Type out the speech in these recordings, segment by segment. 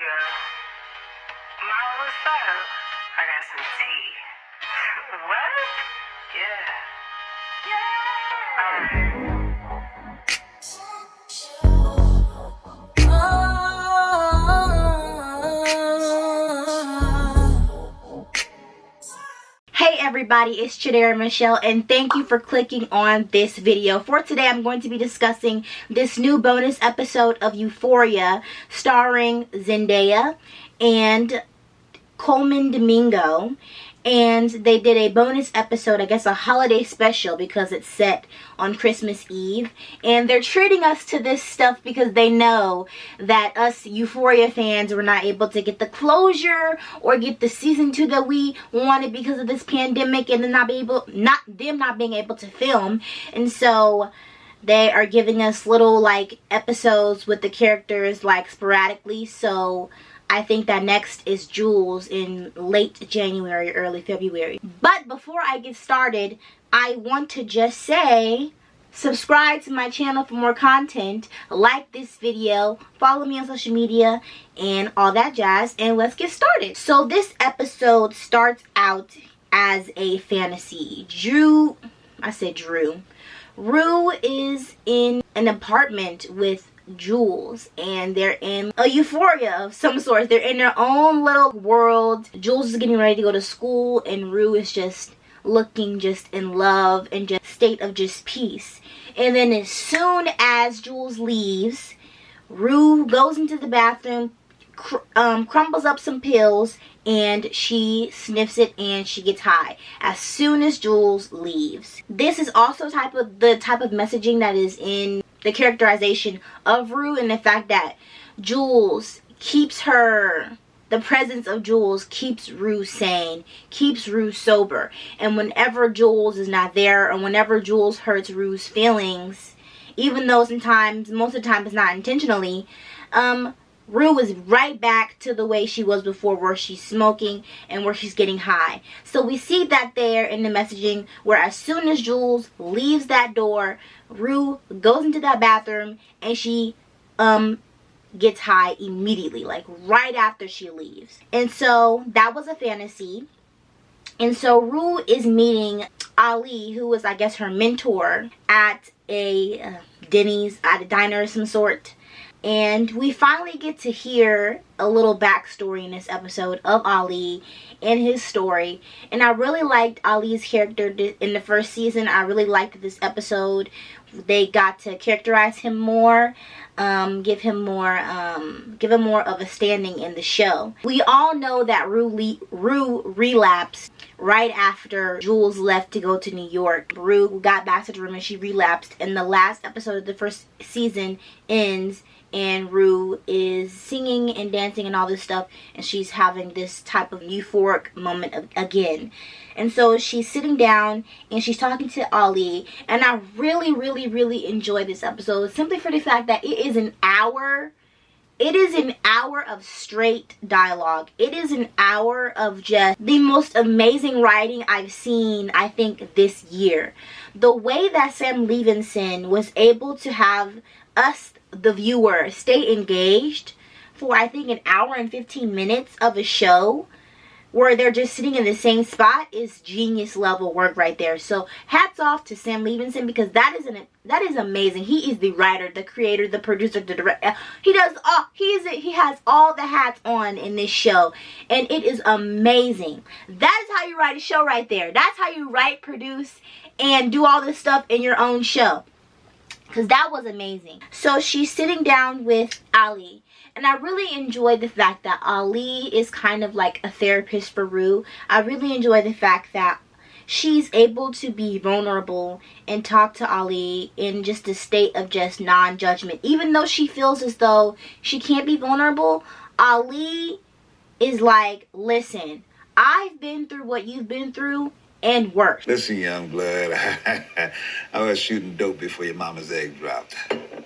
girl. Mom, what's up? I got some tea. What? Yeah. Hey everybody, it's CHIDERAMICHELLE and thank you for clicking on this video. For today, I'm going to be discussing this new bonus episode of Euphoria starring Zendaya and Coleman Domingo. And they did a bonus episode, I guess a holiday special, because it's set on Christmas Eve. And they're treating us to this stuff because they know that us Euphoria fans were not able to get the closure or get the season 2 that we wanted because of this pandemic and them not being able to film. And so they are giving us little like episodes with the characters like sporadically. So I think that next is Jules in late January, early February. But before I get started, I want to just say, subscribe to my channel for more content, like this video, follow me on social media, and all that jazz, and let's get started. So this episode starts out as a fantasy. Rue is in an apartment with Jules, and they're in a euphoria of some sort. They're in their own little world. Jules is getting ready to go to school, and Rue is just looking just in love and just state of just peace. And then as soon as Jules leaves, Rue goes into the bathroom, crumbles up some pills, and she sniffs it and she gets high as soon as Jules leaves. This is also the type of messaging that is in the characterization of Rue, and the fact that the presence of Jules keeps Rue sane, keeps Rue sober. And whenever Jules is not there, or whenever Jules hurts Rue's feelings, even though most of the time it's not intentionally, Rue is right back to the way she was before, where she's smoking and where she's getting high. So we see that there in the messaging, where as soon as Jules leaves that door, Rue goes into that bathroom and she gets high immediately, like right after she leaves. And so that was a fantasy. And so Rue is meeting Ali, who was, I guess, her mentor at a Denny's, at a diner of some sort. And we finally get to hear a little backstory in this episode of Ali and his story. And I really liked Ali's character in the first season. I really liked this episode. They got to characterize him more, give him more of a standing in the show. We all know that Rue relapsed right after Jules left to go to New York. Rue got back to the room and she relapsed. And the last episode of the first season ends, and Rue is singing and dancing and all this stuff, and she's having this type of euphoric moment again. And so she's sitting down and she's talking to Ali, and I really enjoyed this episode simply for the fact that it is an hour. It is an hour of straight dialogue. It is an hour of just the most amazing writing I've seen, I think, this year. The way that Sam Levinson was able to have us, the viewer, stay engaged for, I think, an hour and 15 minutes of a show where they're just sitting in the same spot is genius level work right there. So hats off to Sam Levinson, because that is amazing. He is the writer, the creator, the producer, the director. He has all the hats on in this show, and it is amazing. That is how you write a show right there. That's how you write, produce, and do all this stuff in your own show, because that was amazing. So she's sitting down with Ali, and I really enjoyed the fact that Ali is kind of like a therapist for Rue. I really enjoy the fact that she's able to be vulnerable and talk to Ali in just a state of just non-judgment. Even though she feels as though she can't be vulnerable, Ali is like, listen, I've been through what you've been through and worse. Listen, young blood, I was shooting dope before your mama's egg dropped.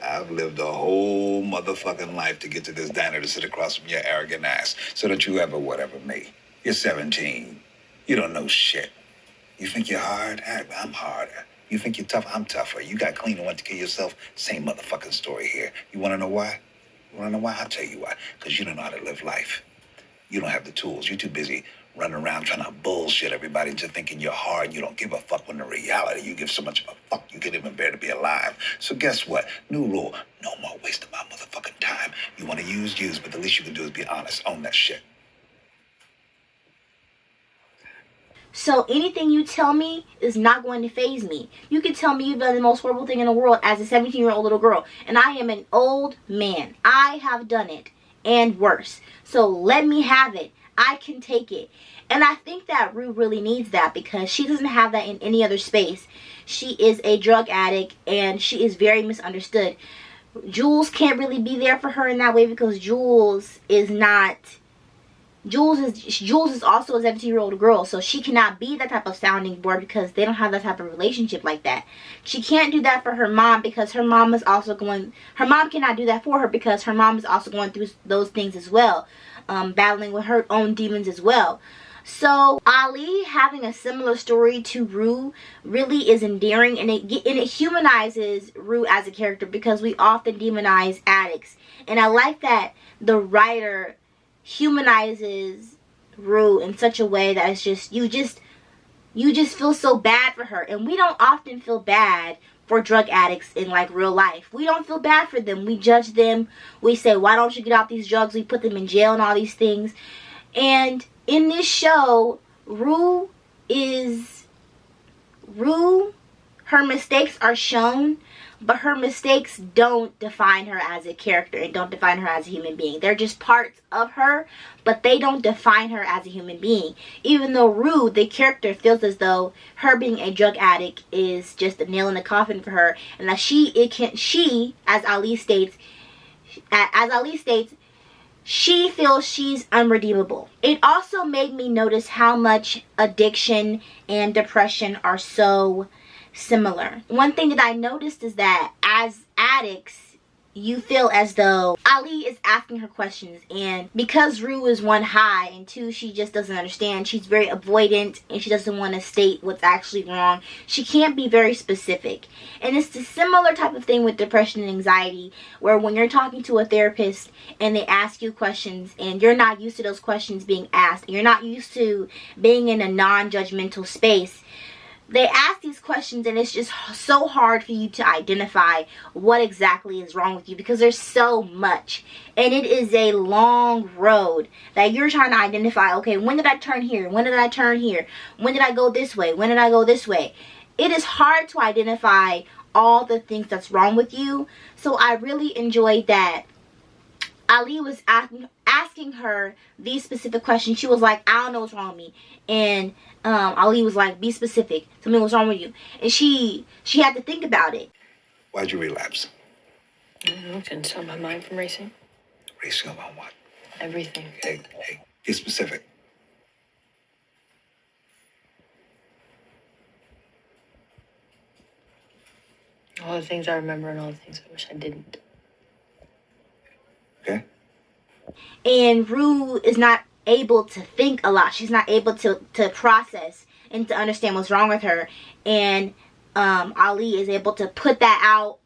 I've lived a whole motherfucking life to get to this diner to sit across from your arrogant ass so that you ever whatever me. You're 17. You don't know shit. You think you're hard? I'm harder. You think you're tough? I'm tougher. You got clean and went to kill yourself? Same motherfucking story here. You want to know why? Wanna know why? I'll tell you why. Because you don't know how to live life. You don't have the tools. You're too busy running around trying to bullshit everybody into thinking you're hard. You don't give a fuck, when in reality you give so much of a fuck you can't even bear to be alive. So guess what? New rule. No more wasting my motherfucking time. You want to use, but the least you can do is be honest. Own that shit. So anything you tell me is not going to faze me. You can tell me you've done the most horrible thing in the world as a 17-year-old little girl. And I am an old man. I have done it. And worse. So let me have it. I can take it. And I think that Rue really needs that, because she doesn't have that in any other space. She is a drug addict and she is very misunderstood. Jules can't really be there for her in that way, because Jules is also a 17-year-old girl, so she cannot be that type of sounding board because they don't have that type of relationship like that. She can't do that for her mom because her mom cannot do that for her because her mom is also going through those things as well, battling with her own demons as well. So Ali having a similar story to Rue really is endearing, and it humanizes Rue as a character, because we often demonize addicts, and I like that the writer humanizes Rue in such a way that it's just you just feel so bad for her. And we don't often feel bad for drug addicts in like real life. We don't feel bad for them. We judge them. We say, why don't you get off these drugs? We put them in jail and all these things. And in this show, Rue, her mistakes are shown, but her mistakes don't define her as a character and don't define her as a human being. They're just parts of her, but they don't define her as a human being. Even though Rue, the character, feels as though her being a drug addict is just a nail in the coffin for her, and that as Ali states, she feels she's unredeemable. It also made me notice how much addiction and depression are so similar. One thing that I noticed is that as addicts, you feel as though Ali is asking her questions, and because Rue is one, high, and two, she just doesn't understand. She's very avoidant and she doesn't want to state what's actually wrong. She can't be very specific. And it's the similar type of thing with depression and anxiety, where when you're talking to a therapist and they ask you questions and you're not used to those questions being asked, and you're not used to being in a non-judgmental space, they ask these questions and it's just so hard for you to identify what exactly is wrong with you, because there's so much, and it is a long road that you're trying to identify. Okay, when did I turn here? When did I turn here? When did I go this way? When did I go this way? It is hard to identify all the things that's wrong with you. So I really enjoyed that Ali was asking her these specific questions. She was like, I don't know what's wrong with me. And Ali was like, be specific. Tell me what's wrong with you. And she had to think about it. Why'd you relapse? Couldn't stop my mind from racing. Racing about what? Everything. Hey, be specific. All the things I remember and all the things I wish I didn't. Okay. And Rue is not able to think a lot. She's not able to process and to understand what's wrong with her. And Ali is able to put that all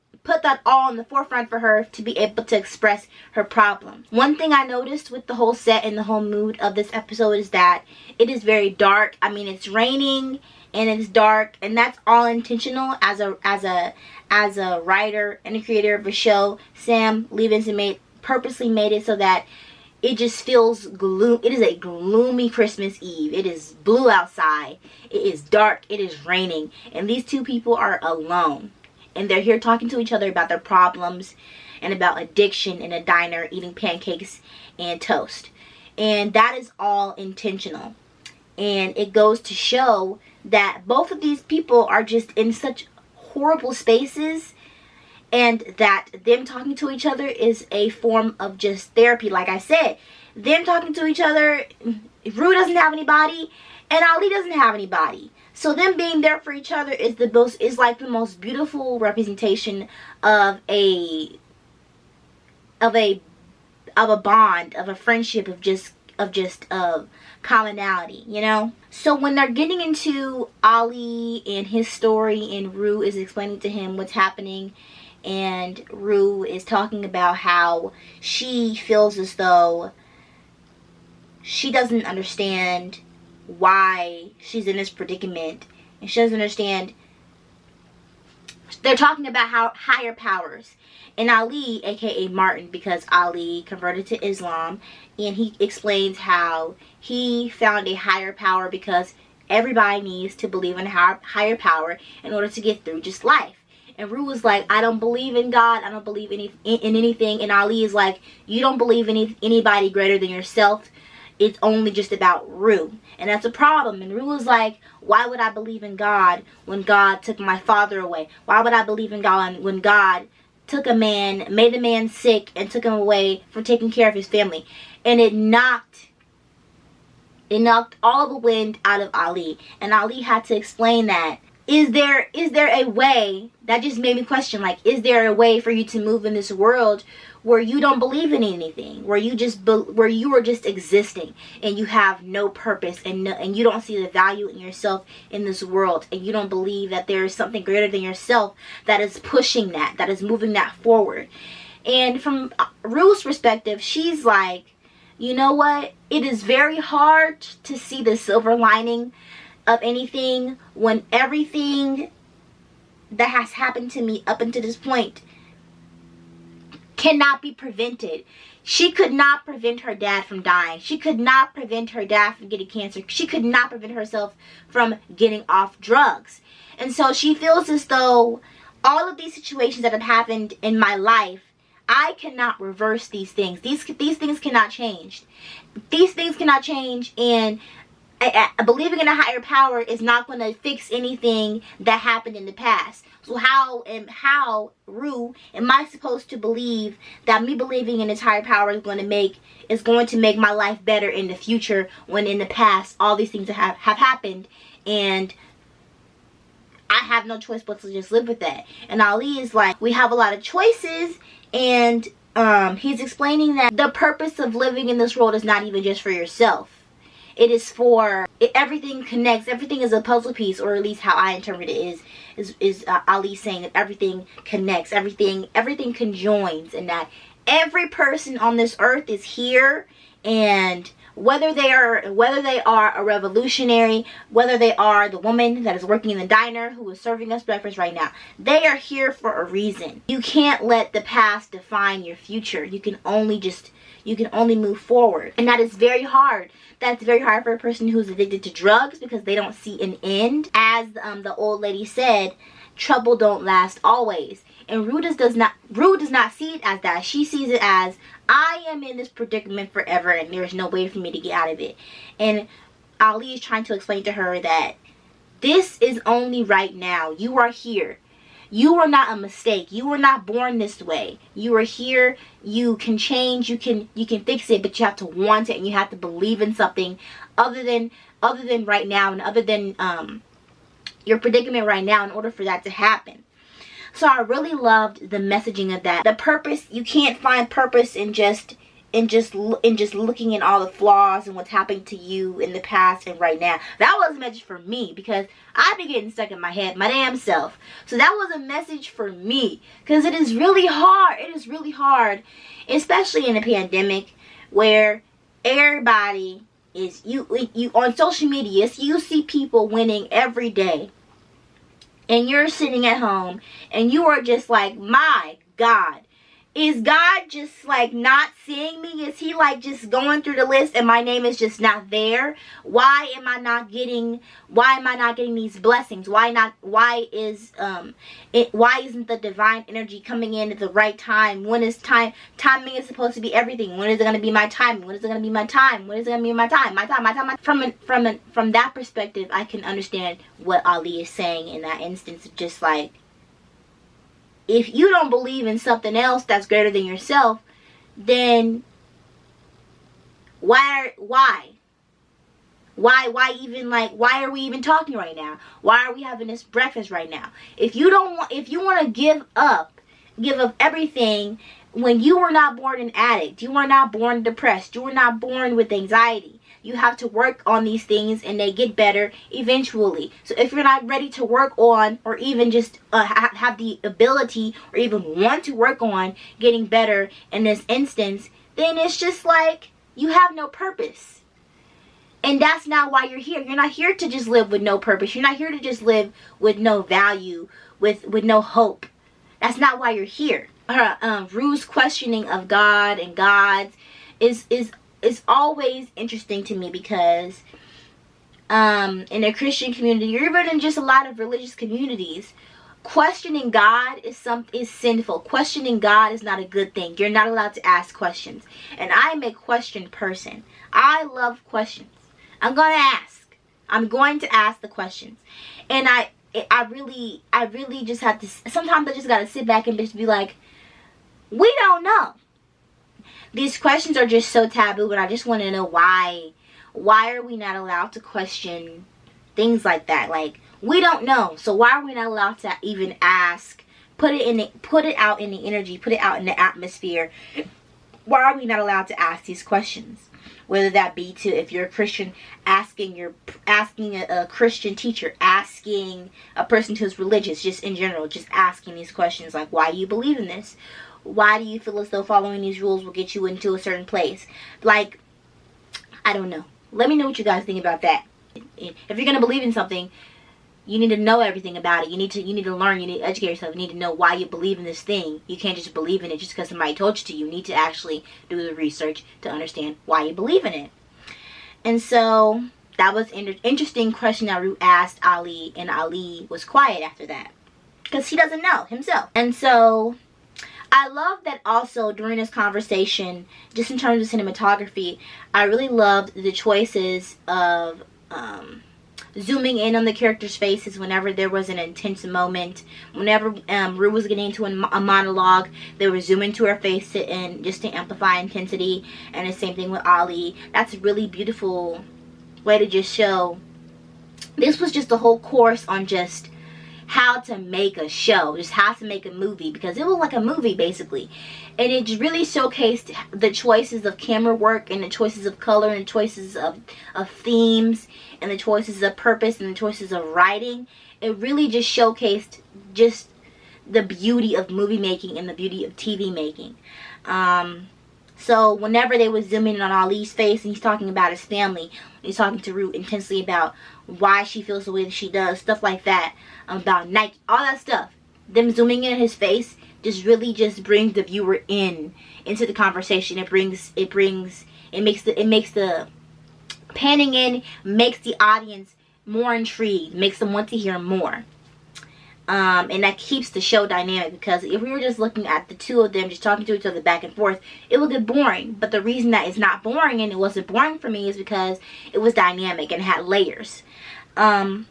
in the forefront for her to be able to express her problems. One thing I noticed with the whole set and the whole mood of this episode is that it is very dark. I mean, it's raining and it's dark, and that's all intentional. As a writer and a creator of a show, Sam Levinson purposely made it so that it just feels gloom. It is a gloomy Christmas Eve. It is blue outside. It is dark. It is raining. And these two people are alone. And they're here talking to each other about their problems and about addiction in a diner, eating pancakes and toast. And that is all intentional. And it goes to show that both of these people are just in such horrible spaces, and that them talking to each other is a form of just therapy. Like I said, them talking to each other, Rue doesn't have anybody and Ali doesn't have anybody. So them being there for each other is like the most beautiful representation of a bond, of a friendship, of commonality, you know? So when they're getting into Ali and his story, and Rue is explaining to him what's happening, and Rue is talking about how she feels as though she doesn't understand why she's in this predicament, and she doesn't understand. They're talking about how higher powers, and Ali, aka Martin, because Ali converted to Islam, and he explains how he found a higher power because everybody needs to believe in a higher power in order to get through just life. And Rue was like, I don't believe in God, I don't believe in anything. And Ali is like, you don't believe in anybody greater than yourself. It's only just about Rue. And that's a problem. And Rue was like, why would I believe in God when God took my father away? Why would I believe in God when God took a man, made a man sick, and took him away from taking care of his family? And it knocked all the wind out of Ali. And Ali had to explain that. Is there a way, that just made me question, like, is there a way for you to move in this world where you don't believe in anything, where you are just existing and you have no purpose, and you don't see the value in yourself in this world, and you don't believe that there is something greater than yourself that is pushing that is moving that forward? And from Rue's perspective, she's like, you know what? It is very hard to see the silver lining of anything when everything that has happened to me up until this point cannot be prevented. She could not prevent her dad from dying. She could not prevent her dad from getting cancer. She could not prevent herself from getting off drugs. And so she feels as though all of these situations that have happened in my life, I cannot reverse these things. These things cannot change. These things cannot change, and believing in a higher power is not going to fix anything that happened in the past. So how Rue am I supposed to believe that me believing in this higher power is going to make my life better in the future, when in the past all these things have happened and I have no choice but to just live with that? And Ali is like, we have a lot of choices, and he's explaining that the purpose of living in this world is not even just for yourself. It is for, everything connects. Everything is a puzzle piece, or at least how I interpret it is Ali saying that everything connects, everything conjoins, and that every person on this earth is here, and whether they are a revolutionary, whether they are the woman that is working in the diner who is serving us breakfast right now, they are here for a reason. You can't let the past define your future. You can only move forward, and that is very hard. That's very hard for a person who's addicted to drugs, because they don't see an end. As the old lady said, trouble don't last always. And Rue does not see it as that. She sees it as, I am in this predicament forever, and there's no way for me to get out of it. And Ali is trying to explain to her that this is only right now. You are here. You are not a mistake. You were not born this way. You are here. You can change. You can fix it, but you have to want it, and you have to believe in something other than right now, and other than your predicament right now, in order for that to happen. So I really loved the messaging of that. The purpose, you can't find purpose in just looking at all the flaws and what's happening to you in the past and right now. That was a message for me, because I've been getting stuck in my head, my damn self. So that was a message for me, because it is really hard. It is really hard, especially in a pandemic where everybody is, you on social media, you see people winning every day, and you're sitting at home and you are just like, my God, is God just like not seeing me? Is he like just going through the list and my name is just not there? Why am I not getting these blessings? Why isn't the divine energy coming in at the right time? When is timing is supposed to be everything. When is it going to be my timing? When is it going to be my time? When is it going to be my time? From that perspective, I can understand what Ali is saying in that instance. Just like, if you don't believe in something else that's greater than yourself, then why are we even talking right now? Why are we having this breakfast right now? If you want to give up everything when you were not born an addict, you were not born depressed, you were not born with anxiety. You have to work on these things and they get better eventually. So if you're not ready to work on, or even just have the ability or even want to work on getting better in this instance, then it's just like you have no purpose. And that's not why you're here. You're not here to just live with no purpose. You're not here to just live with no value, with no hope. That's not why you're here. Rue's questioning of God and gods is always interesting to me, because in a Christian community, or even in just a lot of religious communities, questioning God is sinful. Questioning God is not a good thing. You're not allowed to ask questions. And I'm a question person. I love questions. I'm going to ask. I'm going to ask the questions. And I really just have to, sometimes I just got to sit back and just be like, we don't know. These questions are just so taboo, and I just want to know why are we not allowed to question things like that? Like, we don't know, so why are we not allowed to even ask? Put it out in the energy, put it out in the atmosphere. Why are we not allowed to ask these questions? Whether that be to, if you're a Christian, asking a Christian teacher, asking a person who's religious, just in general, just asking these questions like, why do you believe in this? Why do you feel as though following these rules will get you into a certain place? Like, I don't know. Let me know what you guys think about that. If you're going to believe in something, you need to know everything about it. You need to learn. You need to educate yourself. You need to know why you believe in this thing. You can't just believe in it just because somebody told you to. You need to actually do the research to understand why you believe in it. And so that was an interesting question that Rue asked Ali, and Ali was quiet after that because he doesn't know himself. And so I love that also during this conversation, just in terms of cinematography, I really loved the choices of zooming in on the characters' faces whenever there was an intense moment. Whenever Rue was getting into a monologue, they were zooming to her face just to amplify intensity. And the same thing with Ali. That's a really beautiful way to just show. This was just a whole course on just how to make a show, just how to make a movie, because it was like a movie basically. And it really showcased the choices of camera work, and the choices of color, and the choices of themes, and the choices of purpose, and the choices of writing. It really just showcased just the beauty of movie making and the beauty of TV making. So whenever they would zoom in on Ali's face and he's talking about his family, he's talking to Rue intensely about why she feels the way that she does, stuff like that, about Nike, all that stuff. Them zooming in his face just really just brings the viewer into the conversation. It makes the panning in, makes the audience more intrigued, makes them want to hear more. And that keeps the show dynamic, because if we were just looking at the two of them just talking to each other back and forth, it would get boring. But the reason that it's not boring, and it wasn't boring for me, is because it was dynamic and had layers. They're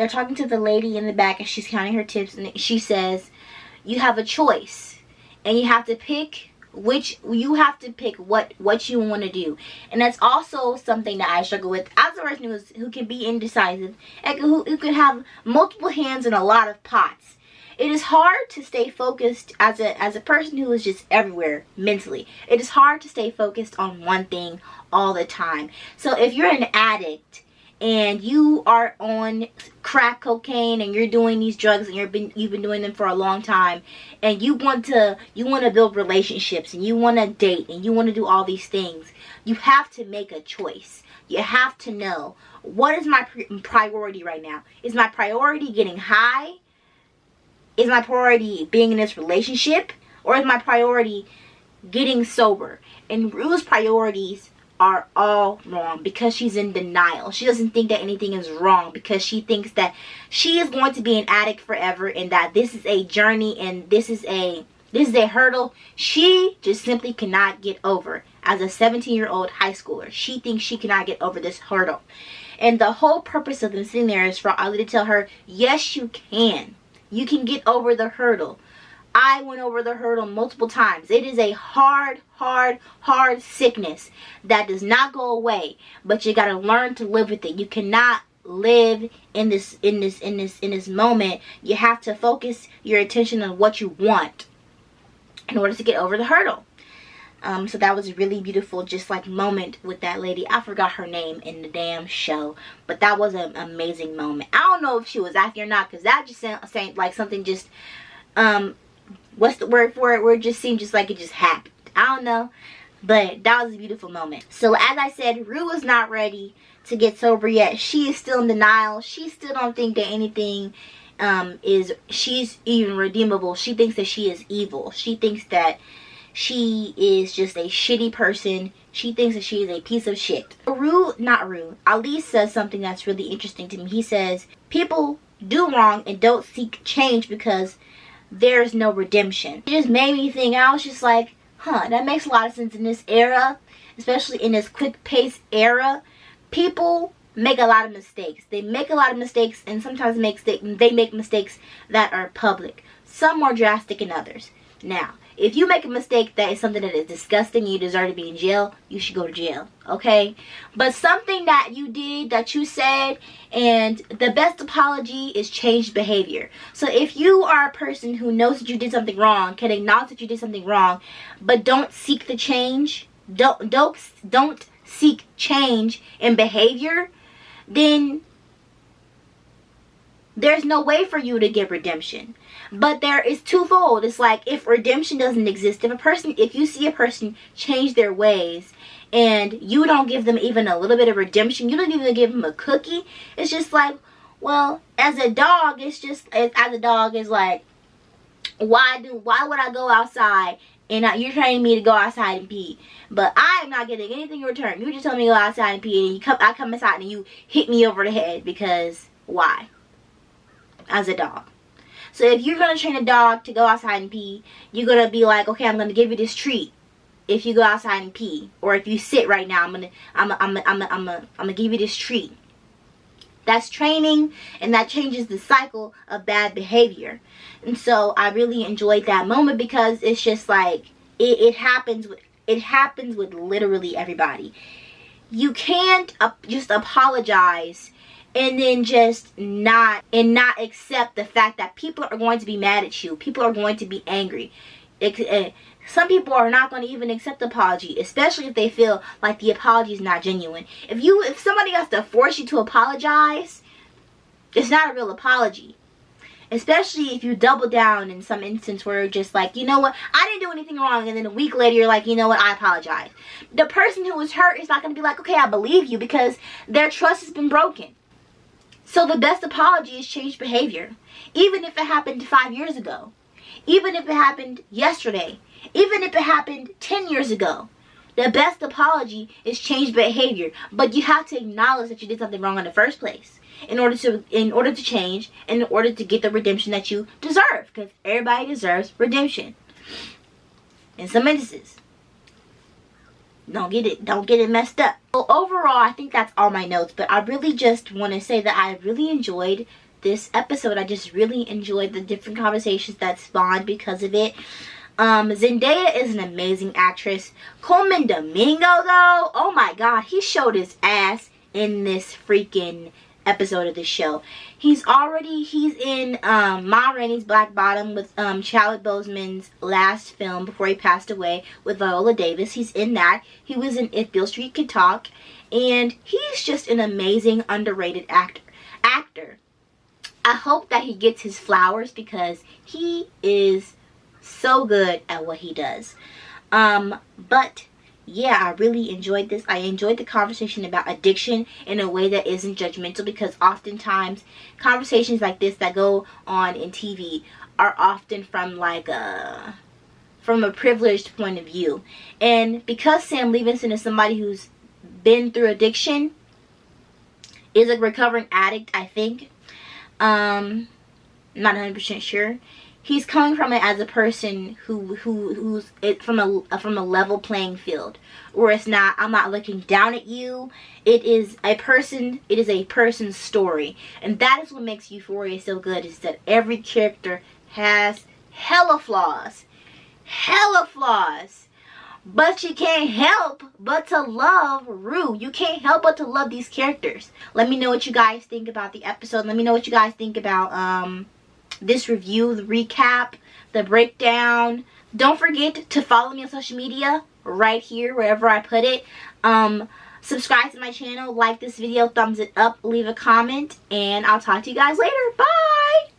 talking to the lady in the back, and she's counting her tips, and she says, you have a choice, and you have to pick what you want to do. And that's also something that I struggle with as a person who can be indecisive, and who can have multiple hands in a lot of pots. It is hard to stay focused as a person who is just everywhere mentally. It is hard to stay focused on one thing all the time. So if you're an addict and you are on crack cocaine and you're doing these drugs and you've been doing them for a long time, and you want to build relationships, and you want to date, and you want to do all these things, you have to make a choice. You have to know, what is my priority right now? Is my priority getting high? Is my priority being in this relationship? Or is my priority getting sober? And Rue's priorities are all wrong because she's in denial. She doesn't think that anything is wrong because she thinks that she is going to be an addict forever, and that this is a journey, and this is a hurdle she just simply cannot get over. As a 17-year-old high schooler, she thinks she cannot get over this hurdle. And the whole purpose of them sitting there is for Ali to tell her, yes, you can. You can get over the hurdle. I went over the hurdle multiple times. It is a hard sickness that does not go away, but you got to learn to live with it. You cannot live in this moment. You have to focus your attention on what you want in order to get over the hurdle. So that was a really beautiful, just like, moment with that lady. I forgot her name in the damn show, but that was an amazing moment. I don't know if she was acting or not, because that just sounded like something just, what's the word for it, where it just seemed just like it just happened. I don't know, but that was a beautiful moment. So as I said, Rue is not ready to get sober yet. She is still in denial. She still don't think that anything she's even redeemable. She thinks that she is evil. She thinks that she is just a shitty person. She thinks that she is a piece of shit. Ali says something that's really interesting to me. He says, people do wrong and don't seek change because there's no redemption. It just made me think. I was just like, that makes a lot of sense in this era, especially in this quick-paced era. People make a lot of mistakes. They make a lot of mistakes, and sometimes they make mistakes that are public. Some more drastic than others. Now, if you make a mistake that is something that is disgusting, you deserve to be in jail, you should go to jail, okay? But something that you did, that you said, and the best apology is changed behavior. So if you are a person who knows that you did something wrong, can acknowledge that you did something wrong, but don't seek the change, don't seek change in behavior, then there's no way for you to get redemption. But there is twofold. It's like, if redemption doesn't exist, if you see a person change their ways and you don't give them even a little bit of redemption, you don't even give them a cookie, it's just like, well, as a dog, it's like, why would I go outside and you're training me to go outside and pee, but I am not getting anything in return. You just tell me to go outside and pee, and I come inside and you hit me over the head, because why? As a dog. So if you're going to train a dog to go outside and pee, you're going to be like, okay, I'm going to give you this treat if you go outside and pee. Or if you sit right now, I'm gonna give you this treat. That's training, and that changes the cycle of bad behavior. And so I really enjoyed that moment, because it's just like, it happens with literally everybody. You can't just apologize and then just not accept the fact that people are going to be mad at you. People are going to be angry. Some people are not going to even accept the apology, especially if they feel like the apology is not genuine. If somebody has to force you to apologize, it's not a real apology. Especially if you double down in some instance where you're just like, you know what, I didn't do anything wrong, and then a week later you're like, you know what, I apologize. The person who was hurt is not going to be like, okay, I believe you, because their trust has been broken. So the best apology is changed behavior. Even if it happened 5 years ago. Even if it happened yesterday. Even if it happened 10 years ago. The best apology is changed behavior. But you have to acknowledge that you did something wrong in the first place, in order to change, and in order to get the redemption that you deserve. Because everybody deserves redemption. In some instances. Don't get it messed up. Well, overall, I think that's all my notes. But I really just want to say that I really enjoyed this episode. I just really enjoyed the different conversations that spawned because of it. Zendaya is an amazing actress. Coleman Domingo, though, oh my god, he showed his ass in this freaking episode of the show. He's in Ma Rainey's Black Bottom with Chadwick Boseman's last film before he passed away with Viola Davis. He's in that. He was in If Beale Street Could Talk, and he's just an amazing, underrated actor. I hope that he gets his flowers, because he is so good at what he does. But yeah, I really enjoyed this. I enjoyed the conversation about addiction in a way that isn't judgmental, because oftentimes conversations like this that go on in TV are often from a privileged point of view. And because Sam Levinson is somebody who's been through addiction, is a recovering addict, I think. Not 100% sure. He's coming from it as a person who's from a level playing field, where it's not, I'm not looking down at you. It is a person's story, and that is what makes Euphoria so good, is that every character has hella flaws, but you can't help but to love Rue. You can't help but to love these characters. Let me know what you guys think about the episode. Let me know what you guys think about this review, the recap, the breakdown. Don't forget to follow me on social media right here, wherever I put it. Subscribe to my channel, like this video, thumbs it up, leave a comment, and I'll talk to you guys later. Bye!